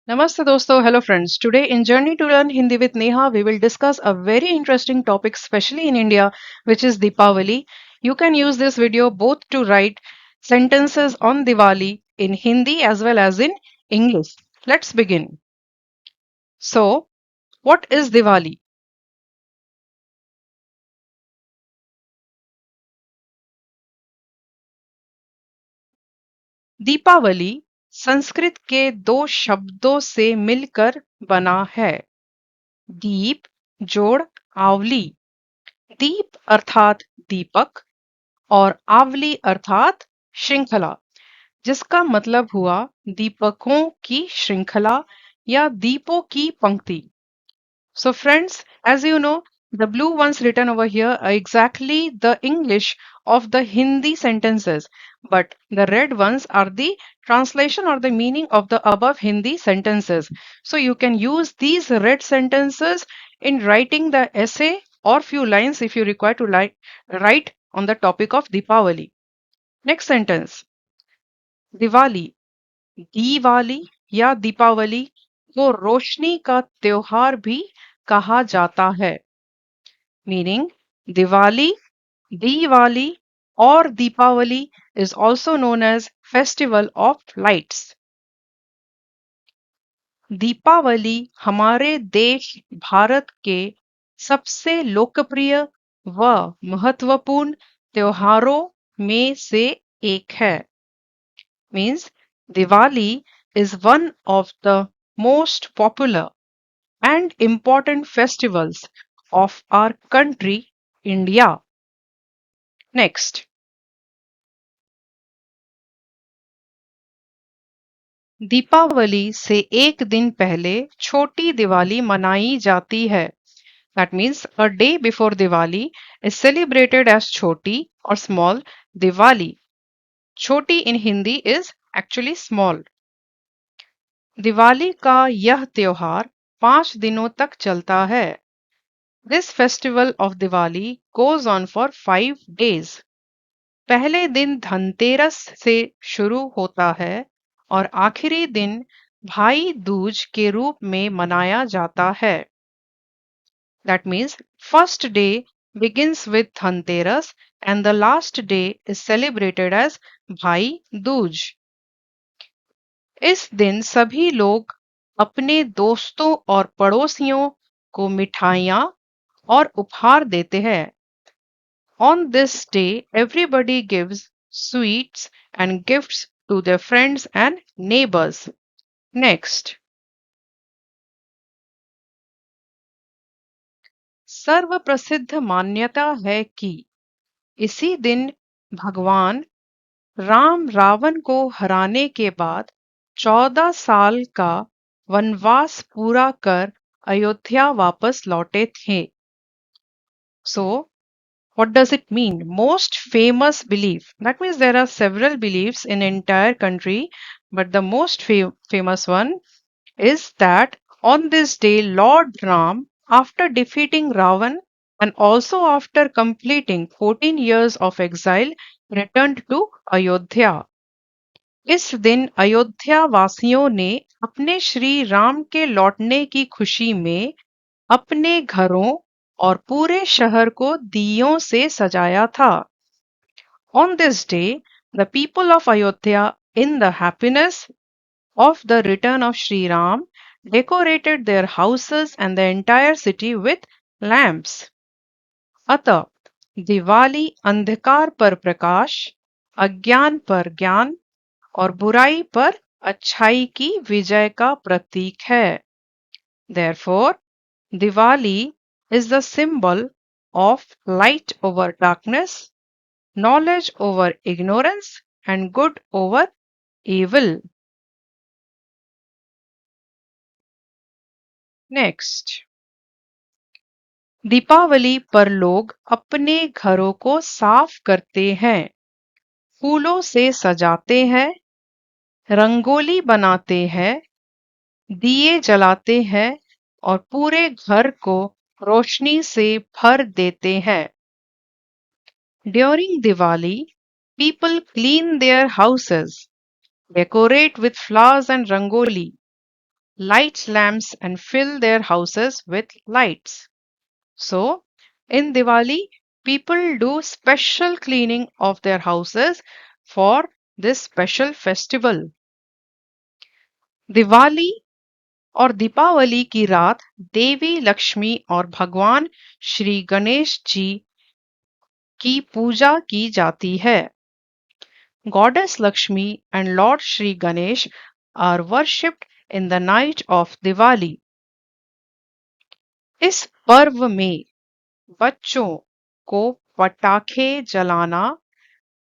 Namaste dosto, hello friends. Today in Journey to Learn Hindi with Neha, we will discuss a very interesting topic, especially in India, which is Deepavali. You can use this video both to write sentences on Diwali in Hindi as well as in English. Let's begin. So, what is Diwali? Deepawali Sanskrit के दो शब्दों से मिलकर बना है। दीप जोड़ आवली। दीप अर्थात दीपक और आवली अर्थात श्रृंखला, जिसका मतलब हुआ दीपकों की श्रृंखला या दीपों की पंक्ति। So friends, as you know, the blue ones written over here are exactly the English of the Hindi sentences, but the red ones are the translation or the meaning of the above Hindi sentences. So you can use these red sentences in writing the essay or few lines if you require to write on the topic of Deepavali. Next sentence, Diwali, Diwali या दीपावली को रोशनी का त्योहार भी कहा जाता है। Meaning Diwali, Diwali or Deepavali is also known as Festival of Lights. Deepavali हमारे देश भारत के सबसे लोकप्रिय व महत्वपूर्ण त्योहारों में से एक है। Means Diwali is one of the most popular and important festivals of our country, India. Next, Deepawali से एक दिन पहले छोटी दिवाली मनाई जाती है। That means a day before Diwali is celebrated as Choti or small Diwali. Choti in Hindi is actually small. Diwali का यह त्योहार 5 दिनों तक चलता है। This festival of Diwali goes on for 5 days. पहले दिन धनतेरस से शुरू होता है और आखिरी दिन भाई दूज के रूप में मनाया जाता है। That means first day begins with Dhanteras and the last day is celebrated as Bhai Dooj. इस दिन सभी लोग अपने दोस्तों और पड़ोसियों को मिठाइयाँ और उपहार देते हैं। On this day, everybody gives sweets and gifts to their friends and neighbors. Next, सर्व प्रसिद्ध मान्यता है कि इसी दिन भगवान राम रावण को हराने के बाद 14 साल का वनवास पूरा कर अयोध्या वापस लौटे थे। So, what does it mean? Most famous belief. That means there are several beliefs in entire country, but the most famous one is that on this day, Lord Ram, after defeating Ravan and also after completing 14 years of exile, returned to Ayodhya. इस दिन अयोध्या वासियों ने अपने श्री राम के लौटने की खुशी में अपने घरों और पूरे शहर को दियों से सजाया था। On this day, the people of Ayodhya, in the happiness of the return of Sri Ram, decorated their houses and the entire city with lamps. अतः दिवाली अंधकार पर प्रकाश, अज्ञान पर ज्ञान और बुराई पर अच्छाई की विजय का प्रतीक है। Therefore, Diwali is the symbol of light over darkness, knowledge over ignorance, and good over evil. Next, Deepawali पर लोग अपने घरों को साफ करते हैं, फूलों से सजाते हैं, रंगोली बनाते हैं, दिए जलाते हैं और पूरे घर को रोशनी से भर देते हैं। During Diwali, people clean their houses, decorate with flowers and rangoli, light lamps and fill their houses with lights. So, in Diwali, people do special cleaning of their houses for this special festival. Diwali और दीपावली की रात देवी लक्ष्मी और भगवान श्री गणेश जी की पूजा की जाती है. Goddess Lakshmi and Lord Shri Ganesh are worshipped in the night of Diwali. इस पर्व में बच्चों को पटाखे जलाना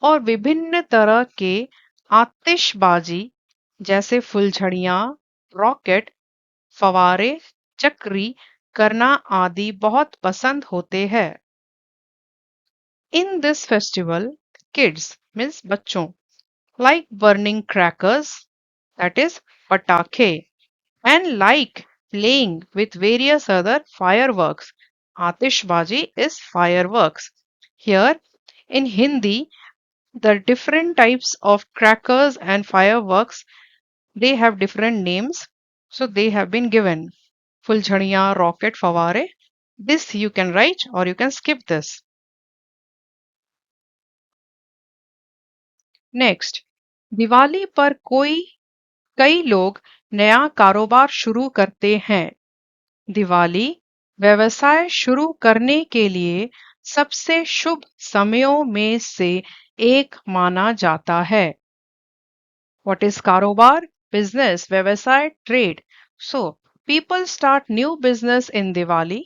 और विभिन्न तरह के आतिशबाजी जैसे फुलझड़ियां, रॉकेट, फवारे, चक्री करना आदि बहुत पसंद होते हैं. In this festival, kids means बच्चों like burning crackers, that is patakhe, and like playing with various other fireworks. Atishbaji is fireworks. Here in Hindi, the different types of crackers and fireworks, they have different names. So they have been given. Fulchhadiyan, rocket, faware. This you can write or you can skip this. Next, Diwali पर कई लोग नया कारोबार शुरू करते हैं. दिवाली व्यवसाय शुरू करने के लिए सबसे शुभ समयों में से एक माना जाता है. What is कारोबार? Business, व्यवसाय, trade. So, people start new business in Diwali.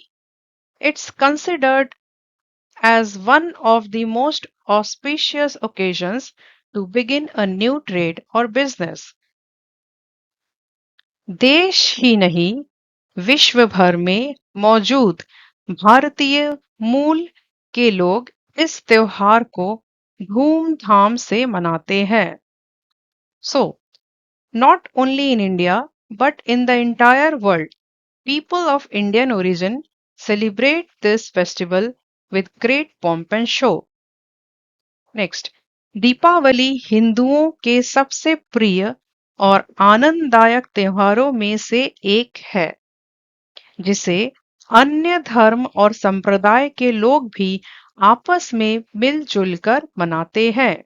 It's considered as one of the most auspicious occasions to begin a new trade or business. देश ही नहीं, विश्व भर में मौजूद भारतीय मूल के लोग इस त्योहार को धूमधाम से मनाते हैं. So, not only in India, but in the entire world, people of Indian origin celebrate this festival with great pomp and show. Next, Deepawali हिंदुओं के सबसे प्रिय और आनंददायक त्योहारों में से एक है, जिसे अन्य धर्म और संप्रदाय के लोग भी आपस में मिलजुल कर मनाते हैं.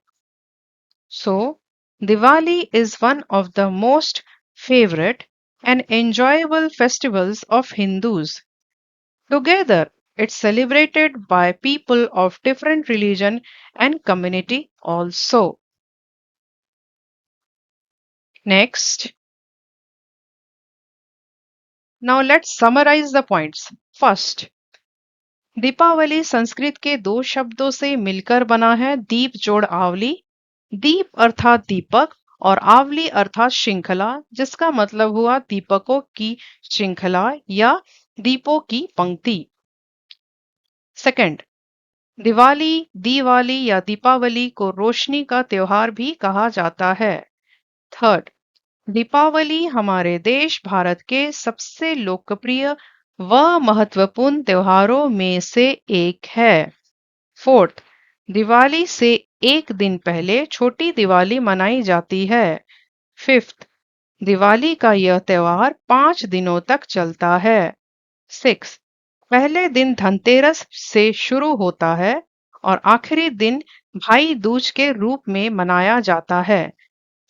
So, Diwali is one of the most favorite and enjoyable festivals of Hindus. Together, it's celebrated by people of different religion and community also. Next, now let's summarize the points. First, Deepawali Sanskrit के दो शब्दों से मिलकर बना है, दीप जोड़ आवली. दीप अर्थात दीपक और आवली अर्थात श्रृंखला, जिसका मतलब हुआ दीपकों की श्रृंखला या दीपों की पंक्ति. सेकंड, दिवाली या दीपावली को रोशनी का त्योहार भी कहा जाता है. थर्ड, दीपावली हमारे देश भारत के सबसे लोकप्रिय व महत्वपूर्ण त्योहारों में से एक है. फोर्थ, दिवाली से एक दिन पहले छोटी दिवाली मनाई जाती है. फिफ्थ, दिवाली का यह त्योहार 5 दिनों तक चलता है. सिक्स, पहले दिन धनतेरस से शुरू होता है और आखिरी दिन भाई दूज के रूप में मनाया जाता है.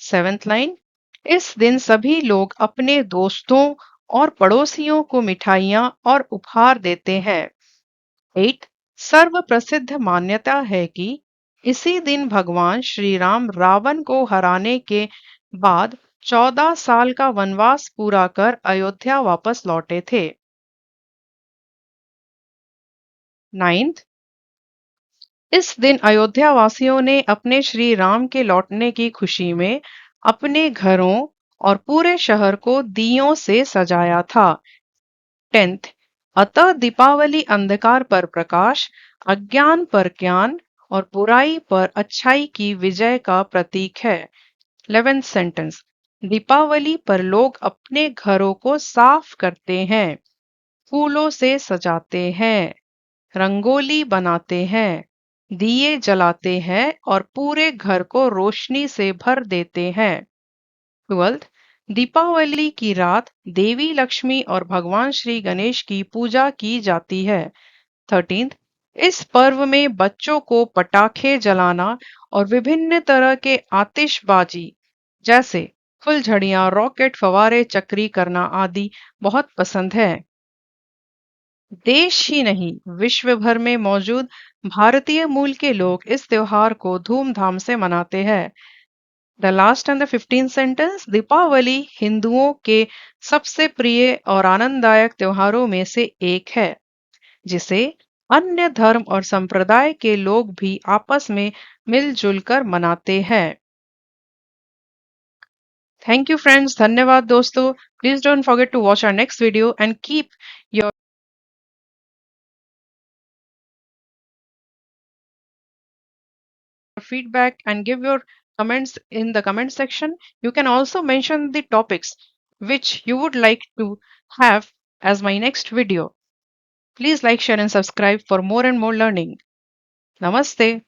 सेवेंथ लाइन, इस दिन सभी लोग अपने दोस्तों और पड़ोसियों को मिठाइयाँ और उपहार देते हैं. 8. सर्व प्रसिद्ध मान्यता है कि इसी दिन भगवान श्री राम रावण को हराने के बाद 14 साल का वनवास पूरा कर अयोध्या वापस लौटे थे. 9th, इस दिन अयोध्या वासियों ने अपने श्री राम के लौटने की खुशी में अपने घरों और पूरे शहर को दियों से सजाया था. 10th, अतः दीपावली अंधकार पर प्रकाश, अज्ञान पर ज्ञान और बुराई पर अच्छाई की विजय का प्रतीक है. 11th सेंटेंस, दीपावली पर लोग अपने घरों को साफ करते हैं, फूलों से सजाते हैं, रंगोली बनाते हैं, दिए जलाते हैं और पूरे घर को रोशनी से भर देते हैं. 12th, दीपावली की रात देवी लक्ष्मी और भगवान श्री गणेश की पूजा की जाती है। 13th, इस पर्व में बच्चों को पटाखे जलाना और विभिन्न तरह के आतिशबाजी जैसे फुलझड़ियां, रॉकेट, फवारे, चक्री करना आदि बहुत पसंद है। देश ही नहीं, विश्व भर में मौजूद भारतीय मूल के लोग इस त्योहार को धूमधाम से मनाते हैं। The last and the 15th sentence, Deepavali हिंदुओं के सबसे प्रिय और आनंददायक त्योहारों में से एक है, जिसे अन्य धर्म और संप्रदाय के लोग भी आपस में मिलजुल कर मनाते हैं। थैंक यू फ्रेंड्स, धन्यवाद दोस्तों। Please don't forget to watch our next video and keep your feedback and give your comments in the comment section. You can also mention the topics which you would like to have as my next video. Please like, share and subscribe for more and more learning. Namaste.